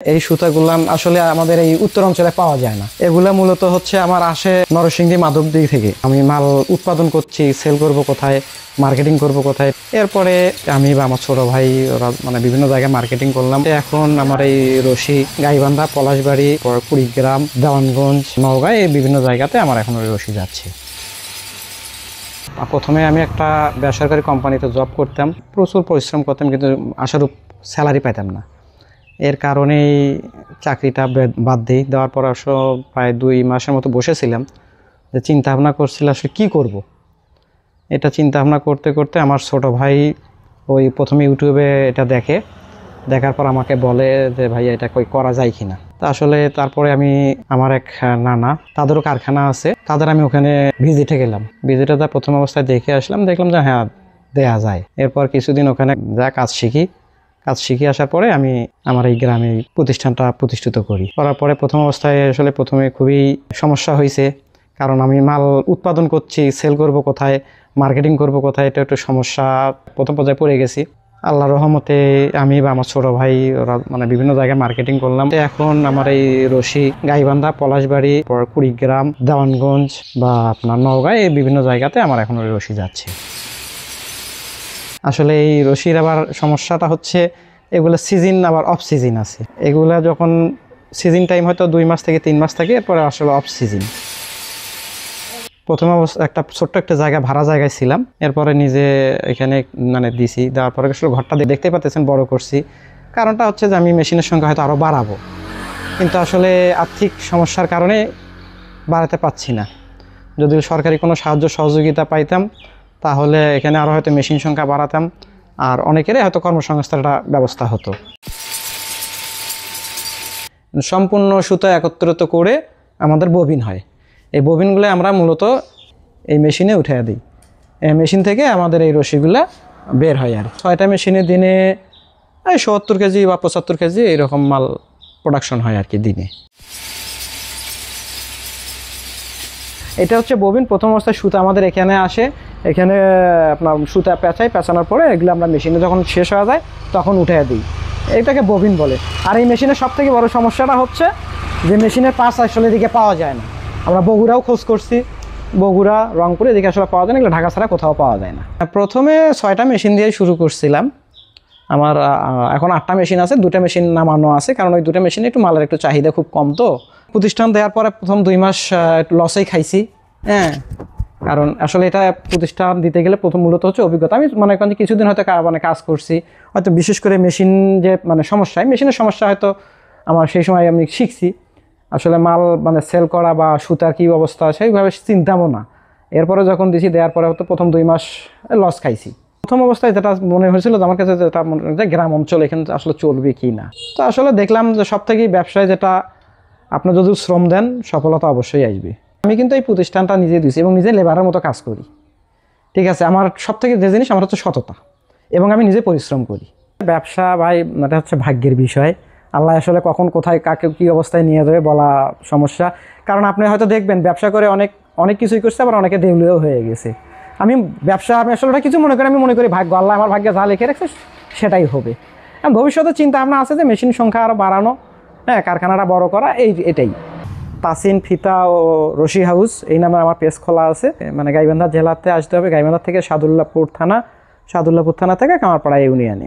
এই সুতাগুলা আসলে আমাদের এই উত্তর অঞ্চলে পাওয়া যায় না। এগুলা মূলত হচ্ছে আমার আসে নরসিংদী মাধবদী থেকে। আমি মাল উৎপাদন করছি, সেল করব কোথায়, মার্কেটিং করব কোথায়। এরপরে আমি বা আমার ছোট ভাই ওরা বিভিন্ন জায়গায় মার্কেটিং করলাম। এখন আমার এই রশি গাইবান্ধা, পলাশবাড়ি, কুড়িগ্রাম, দেওয়ানগঞ্জ, নওগাঁ এই বিভিন্ন জায়গাতে আমার এখন ওই রশি যাচ্ছে। প্রথমে আমি একটা বেসরকারি কোম্পানিতে জব করতাম, প্রচুর পরিশ্রম করতাম, কিন্তু আশারূপ স্যালারি পাইতাম না। এর কারণেই চাকরিটা বাদ দিই। দেওয়ার পর প্রায় 2 মাসের মতো বসেছিলাম, যে চিন্তা ভাবনা করছিলাম আসলে কী করব। এটা চিন্তা ভাবনা করতে করতে আমার ছোট ভাই ওই প্রথমে ইউটিউবে এটা দেখার পর আমাকে বলে যে ভাইয়া এটা করা যায় কিনা। তা আসলে তারপরে আমি আমার এক নানা, তাদেরও কারখানা আছে, তাদের আমি ওখানে ভিজিটে গেলাম। ভিজিটে যা প্রথম অবস্থায় দেখে আসলাম, দেখলাম যে হ্যাঁ দেয়া যায়। এরপর কিছুদিন ওখানে যা কাজ শিখে আসার পরে আমি আমার এই গ্রামে প্রতিষ্ঠানটা প্রতিষ্ঠিত করার পরে প্রথম অবস্থায় আসলে প্রথমে খুবই সমস্যা হয়েছে, কারণ আমি মাল উৎপাদন করছি, সেল করব কোথায়, মার্কেটিং করব কোথায়, এটা একটু সমস্যা প্রথম পর্যায়ে পড়ে গেছি। আল্লাহর রহমতে আমি বা আমার ছোট ভাই ওরা বিভিন্ন জায়গায় মার্কেটিং করলাম। এখন আমার এই রশি গাইবান্ধা, পলাশবাড়ি, কুড়িগ্রাম, দেওয়ানগঞ্জ বা আপনার নওগাঁ এই বিভিন্ন জায়গাতে আমার এখন ওই রশি যাচ্ছে। আসলে এই রশির আবার সমস্যাটা হচ্ছে এগুলো সিজন আবার অফ সিজন আছে। এগুলা যখন সিজন টাইম হয়তো 2 মাস থেকে 3 মাস থাকে, এরপরে আসলে অফ সিজন। প্রথম একটা ছোট্ট একটা জায়গা, ভাড়া জায়গায় ছিলাম, এরপরে নিজে এখানে দিছি। দেওয়ার পরে আসলে ঘরটা দেখতে পাচ্ছেন বড় করছি। কারণটা হচ্ছে যে আমি মেশিনের সংখ্যা হয়তো আরও বাড়াবো, কিন্তু আসলে আর্থিক সমস্যার কারণে বাড়াতে পারছি না। যদি সরকারি কোনো সাহায্য সহযোগিতা পাইতাম তাহলে এখানে আরও হয়তো মেশিন সংখ্যা বাড়াতাম, আর অনেকেরই হয়তো কর্মসংস্থানটা ব্যবস্থা হতো। সম্পূর্ণ সুতা একত্রিত করে আমাদের ববিন হয়। এই ববিনগুলো আমরা মূলত এই মেশিনে উঠে দিই। এই মেশিন থেকে আমাদের এই রশিগুলা বের হয়। আর 6টা মেশিনে দিনে 70 কেজি বা 75 কেজি এরকম মাল প্রোডাকশন হয় আর কি দিনে। এটা হচ্ছে ববিন। প্রথম অবস্থায় সুতা আমাদের এখানে আসে, এখানে আপনার সুতা পেঁচানোর পরে এগুলো আমরা মেশিনে যখন শেষ হয়ে যায় তখন উঠে দিই। এটাকে ববিন বলে। আর এই মেশিনের সবথেকে বড় সমস্যাটা হচ্ছে যে মেশিনের পার্টস আসলে এদিকে পাওয়া যায় না। আমরা বগুড়াও খোঁজ করছি, বগুড়া, রংপুর এদিকে আসলে পাওয়া যায় না, এগুলো ঢাকা ছাড়া কোথাও পাওয়া যায় না। প্রথমে 6টা মেশিন দিয়ে শুরু করছিলাম। আমার এখন 8টা মেশিন আছে, 2টা মেশিন নামানো আছে, কারণ ওই 2টা মেশিনে একটু মালের একটু চাহিদা খুব কম। তো প্রতিষ্ঠান দেওয়ার পরে প্রথম 2 মাস একটু লসেই খাইছি। হ্যাঁ, কারণ আসলে এটা প্রতিষ্ঠান দিতে গেলে প্রথম মূলত হচ্ছে অভিজ্ঞতা। আমি মনে করেন যে কিছুদিন হয়তো কাজ করছি, হয়তো বিশেষ করে মেশিন যে মেশিনের সমস্যা হয়তো আমার সেই সময় আমি শিখছি। আসলে মাল সেল করা বা সুতার কী অবস্থা সেইভাবে চিন্তামও না। এরপরে যখন দিছি, দেওয়ার পরে হয়তো প্রথম 2 মাস লস খাইছি। প্রথম অবস্থায় যেটা মনে হয়েছিল যে আমার কাছে যেটা মনে হয় যে গ্রাম অঞ্চল এখানে আসলে চলবে কি না। তো আসলে দেখলাম যে সব থেকেই ব্যবসায় যেটা আপনি যদি শ্রম দেন সফলতা অবশ্যই আসবে। আমি কিন্তু এই প্রতিষ্ঠানটা নিজে দিয়েছি এবং নিজে লেবারের মতো কাজ করি। ঠিক আছে, আমার সব থেকে যে জিনিস আমার হচ্ছে সততা, এবং আমি নিজে পরিশ্রম করি। ব্যবসা ভাই এটা হচ্ছে ভাগ্যের বিষয়। আল্লাহ আসলে কখন কোথায় কাকে কী অবস্থায় নিয়ে যাবে বলা সমস্যা। কারণ আপনি হয়তো দেখবেন ব্যবসা করে অনেক কিছুই করছে, আবার অনেকে দেউলিও হয়ে গেছে। আমি আসলে ওটা কিছু আমি মনে করি ভাগ্য, আল্লাহ আমার ভাগ্যে যা লিখে রাখছে সেটাই হবে। ভবিষ্যতে চিন্তা ভাবনা আছে যে মেশিন সংখ্যা আরও বাড়ানো, হ্যাঁ, কারখানাটা বড় করা, এটাই। তাসিন ফিতা ও রশি হাউস এই নামে আমার পেজ খোলা আছে। গাইবান্ধা জেলাতে আসতে হবে। গাইবান্ধা থেকে সাদুল্লাপুর থানা থেকে কামারপাড়া ইউনিয়নে।